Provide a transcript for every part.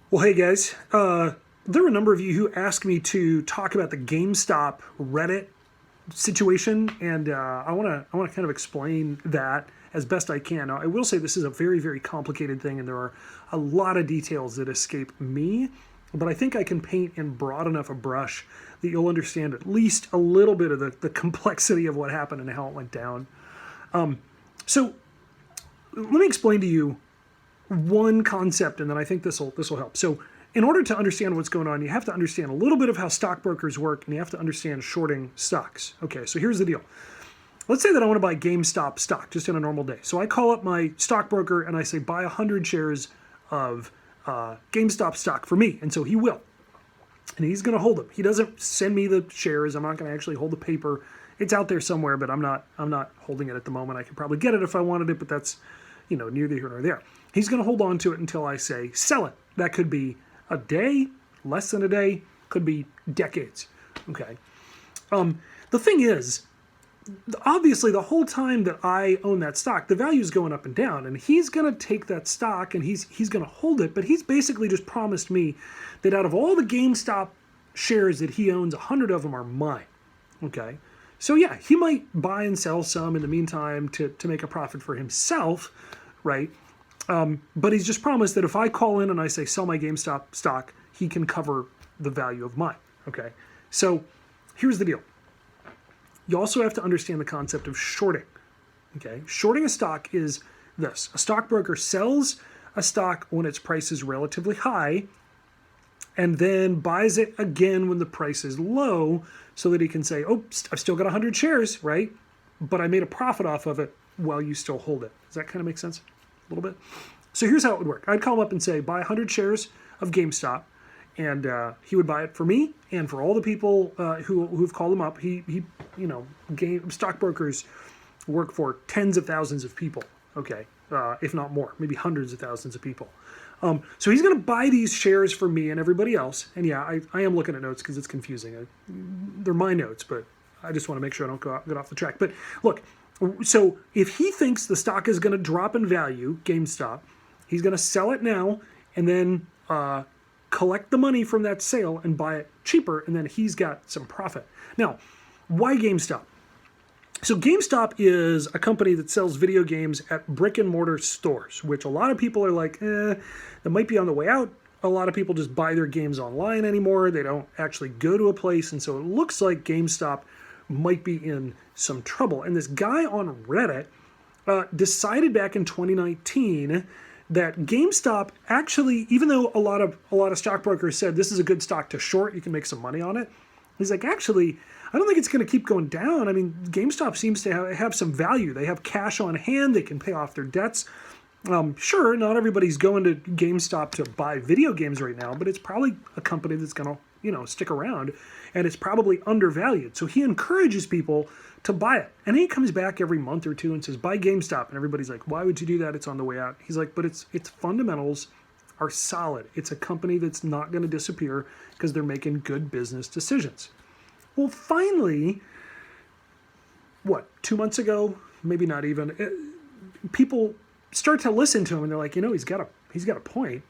Well, hey guys, there were a number of you who asked me to talk about the GameStop Reddit situation, and I want to kind of explain that as best I can. Now, I will say this is a very, very complicated thing, and there are a lot of details that escape me, but I think I can paint in broad enough a brush that you'll understand at least a little bit of the complexity of what happened and how it went down. So let me explain to you one concept, and then I think this will help. So, in order to understand what's going on, you have to understand a little bit of how stockbrokers work, and you have to understand shorting stocks. Okay, so here's the deal. Let's say that I want to buy GameStop stock just in a normal day. So I call up my stockbroker and I say buy 100 shares of GameStop stock for me, and so he will, and he's going to hold them. He doesn't send me the shares. I'm not going to actually hold the paper. It's out there somewhere, but I'm not holding it at the moment. I could probably get it if I wanted it, but that's neither here nor there. He's going to hold on to it until I say sell it. That could be a day, less than a day, could be decades. Okay. The thing is, obviously, the whole time that I own that stock, the value is going up and down, and he's going to take that stock and he's going to hold it. But he's basically just promised me that out of all the GameStop shares that he owns, 100 of them are mine. Okay. So yeah, he might buy and sell some in the meantime to make a profit for himself, right? But he's just promised that if I call in and I say sell my GameStop stock, he can cover the value of mine. Okay. So here's the deal. You also have to understand the concept of shorting. Okay. Shorting a stock is this. A stockbroker sells a stock when its price is relatively high and then buys it again when the price is low so that he can say, oh, I've still got 100 shares, right? But I made a profit off of it while you still hold it. Does that kind of make sense? A little bit? So here's how it would work. I'd call him up and say, buy 100 shares of GameStop, and he would buy it for me and for all the people who've called him up. Stockbrokers work for tens of thousands of people, okay, if not more, maybe hundreds of thousands of people. So he's going to buy these shares for me and everybody else. And yeah, I am looking at notes because it's confusing. They're my notes, but I just want to make sure I don't get off the track. But look, so if he thinks the stock is going to drop in value, GameStop, he's going to sell it now and then collect the money from that sale and buy it cheaper, and then he's got some profit. Now, why GameStop? So GameStop is a company that sells video games at brick and mortar stores, which a lot of people are like, that might be on the way out. A lot of people just buy their games online anymore. They don't actually go to a place. And so it looks like GameStop might be in some trouble. And this guy on Reddit decided back in 2019 that GameStop actually, even though a lot of stockbrokers said this is a good stock to short, you can make some money on it. He's like, actually, I don't think it's going to keep going down. I mean, GameStop seems to have some value. They have cash on hand. They can pay off their debts. Sure, not everybody's going to GameStop to buy video games right now, but it's probably a company that's going to, stick around, and it's probably undervalued. So he encourages people to buy it. And he comes back every month or two and says, buy GameStop. And everybody's like, why would you do that? It's on the way out. He's like, but its fundamentals are solid. It's a company that's not going to disappear because they're making good business decisions. Well, finally, 2 months ago, maybe not even, people start to listen to him and they're like, he's got a point.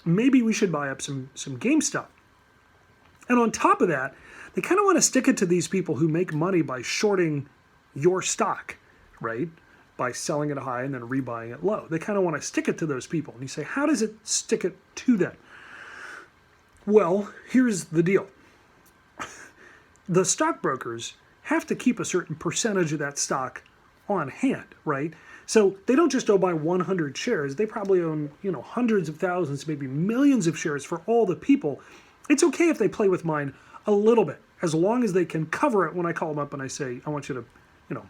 Maybe we should buy up some GameStop. And on top of that, they kind of want to stick it to these people who make money by shorting your stock, right? By selling it high and then rebuying it low. They kind of want to stick it to those people. And you say, how does it stick it to them? Well, here's the deal. The stockbrokers have to keep a certain percentage of that stock on hand, right? So they don't just buy 100 shares. They probably own, hundreds of thousands, maybe millions of shares for all the people. It's okay if they play with mine a little bit, as long as they can cover it when I call them up and I say, I want you to,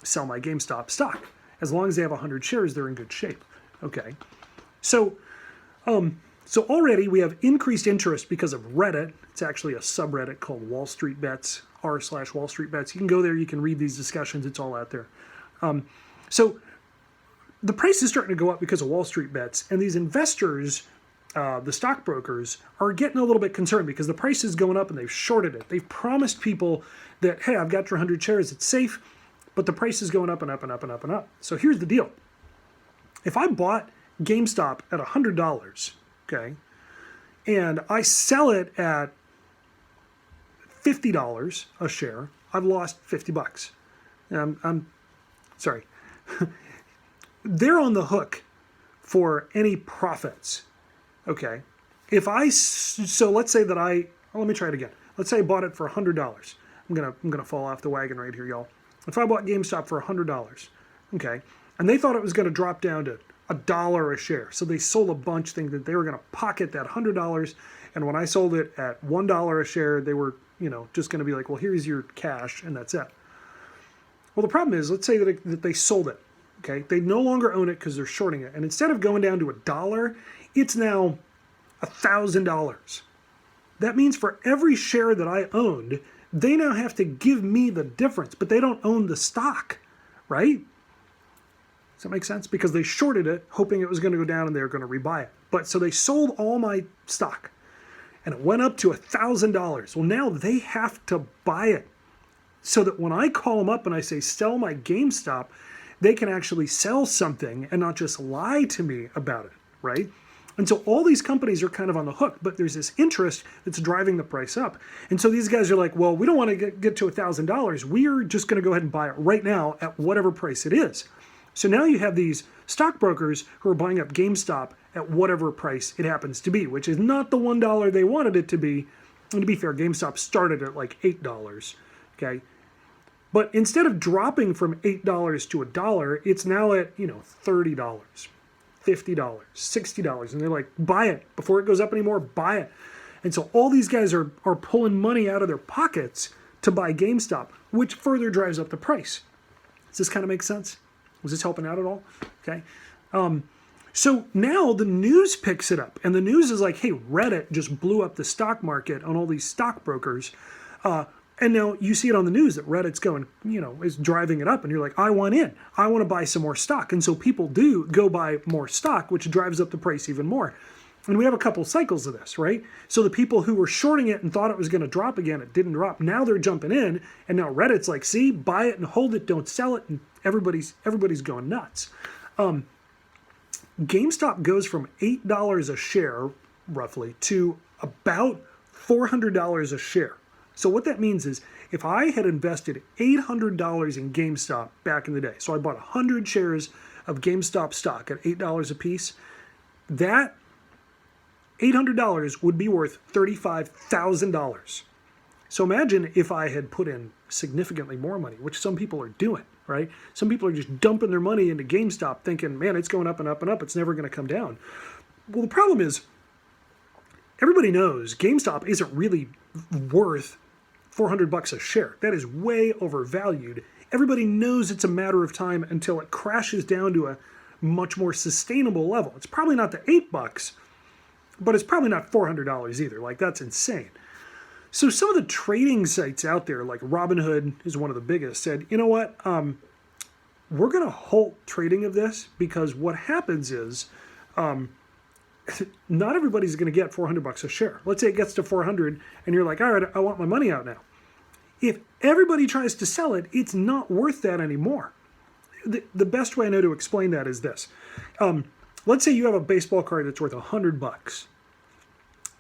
sell my GameStop stock. As long as they have 100 shares, they're in good shape. Okay. So already we have increased interest because of Reddit. It's actually a subreddit called Wall Street Bets, r/Wall Street Bets. You can go there, you can read these discussions. It's all out there. So the price is starting to go up because of Wall Street Bets, and these investors, the stockbrokers, are getting a little bit concerned because the price is going up and they've shorted it. They've promised people that, hey, I've got your 100 shares, it's safe, but the price is going up and up and up and up and up. So here's the deal. If I bought GameStop at $100, okay, and I sell it at $50 a share, I've lost $50. I'm sorry. They're on the hook for any profits. Okay. So let's say that let me try it again. Let's say I bought it for $100. I'm gonna fall off the wagon right here, y'all. If I bought GameStop for $100, okay, and they thought it was gonna drop down to $1 a share, so they sold a bunch, thinking that they were gonna pocket that $100. And when I sold it at $1 a share, they were, just gonna be like, well, here's your cash, and that's it. Well, the problem is, let's say that they sold it. Okay, they no longer own it because they're shorting it, and instead of going down to $1, it's now $1,000. That means for every share that I owned, they now have to give me the difference, but they don't own the stock, right? Does that make sense? Because they shorted it, hoping it was going to go down and they were going to rebuy it. But so they sold all my stock, and it went up to $1,000. Well, now they have to buy it, so that when I call them up and I say, sell my GameStop, they can actually sell something and not just lie to me about it, right? And so all these companies are kind of on the hook, but there's this interest that's driving the price up. And so these guys are like, well, we don't want to get to $1,000. We're just going to go ahead and buy it right now at whatever price it is. So now you have these stockbrokers who are buying up GameStop at whatever price it happens to be, which is not the $1 they wanted it to be. And to be fair, GameStop started at like $8, okay? But instead of dropping from $8 to $1, it's now at, $30, $50, $60. And they're like, buy it. Before it goes up anymore, buy it. And so all these guys are pulling money out of their pockets to buy GameStop, which further drives up the price. Does this kind of make sense? Was this helping out at all? Okay. So now the news picks it up. And the news is like, hey, Reddit just blew up the stock market on all these stockbrokers. And now you see it on the news that Reddit's going, is driving it up. And you're like, I want in. I want to buy some more stock. And so people do go buy more stock, which drives up the price even more. And we have a couple cycles of this, right? So the people who were shorting it and thought it was going to drop again, it didn't drop. Now they're jumping in. And now Reddit's like, see, buy it and hold it. Don't sell it. And everybody's going nuts. GameStop goes from $8 a share, roughly, to about $400 a share. So what that means is if I had invested $800 in GameStop back in the day, so I bought 100 shares of GameStop stock at $8 a piece, that $800 would be worth $35,000. So imagine if I had put in significantly more money, which some people are doing, right? Some people are just dumping their money into GameStop thinking, man, it's going up and up and up. It's never going to come down. Well, the problem is everybody knows GameStop isn't really worth $400 a share. That is way overvalued. Everybody knows it's a matter of time until it crashes down to a much more sustainable level. It's probably not the $8, but it's probably not $400 either. Like, that's insane. So some of the trading sites out there, like Robinhood is one of the biggest, said, you know what, we're going to halt trading of this because what happens is not everybody's going to get $400 a share. Let's say it gets to 400 and you're like, all right, I want my money out now. If everybody tries to sell it, it's not worth that anymore. The best way I know to explain that is this. Let's say you have a baseball card that's worth $100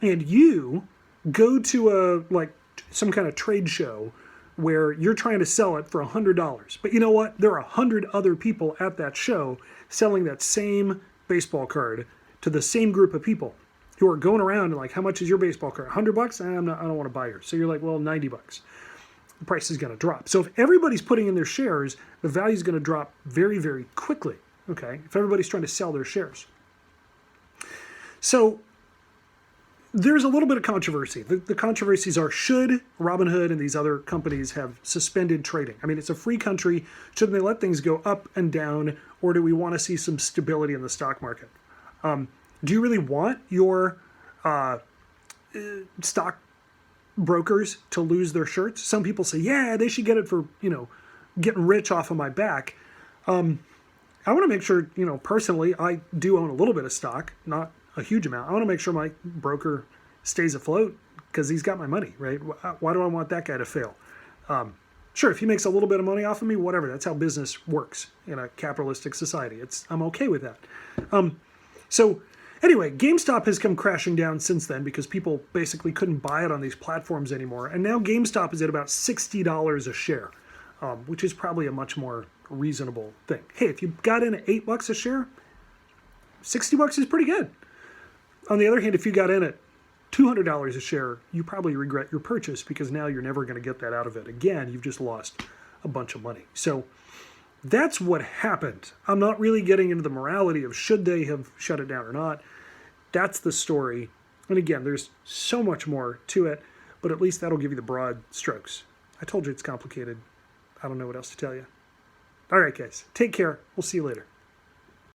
and you go to some kind of trade show where you're trying to sell it for $100. But you know what? There are 100 other people at that show selling that same baseball card to the same group of people who are going around and like, how much is your baseball card? $100? I don't want to buy yours. So you're like, well, $90. The price is going to drop. So if everybody's putting in their shares, the value is going to drop very, very quickly. Okay. If everybody's trying to sell their shares. So there's a little bit of controversy. The controversies are, should Robinhood and these other companies have suspended trading? I mean, it's a free country. Shouldn't they let things go up and down, or do we want to see some stability in the stock market? Do you really want your stock brokers to lose their shirts? Some people say, yeah, they should get it for, getting rich off of my back. I want to make sure, personally, I do own a little bit of stock, not a huge amount. I want to make sure my broker stays afloat because he's got my money, right? Why do I want that guy to fail? Sure, if he makes a little bit of money off of me, whatever. That's how business works in a capitalistic society. I'm okay with that. So Anyway, GameStop has come crashing down since then because people basically couldn't buy it on these platforms anymore. And now GameStop is at about $60 a share, which is probably a much more reasonable thing. Hey, if you got in at $8 a share, $60 is pretty good. On the other hand, if you got in at $200 a share, you probably regret your purchase because now you're never going to get that out of it. Again, you've just lost a bunch of money. So that's what happened. I'm not really getting into the morality of should they have shut it down or not. That's the story. And again, there's so much more to it, but at least that'll give you the broad strokes. I told you it's complicated. I don't know what else to tell you. All right, guys, take care. We'll see you later.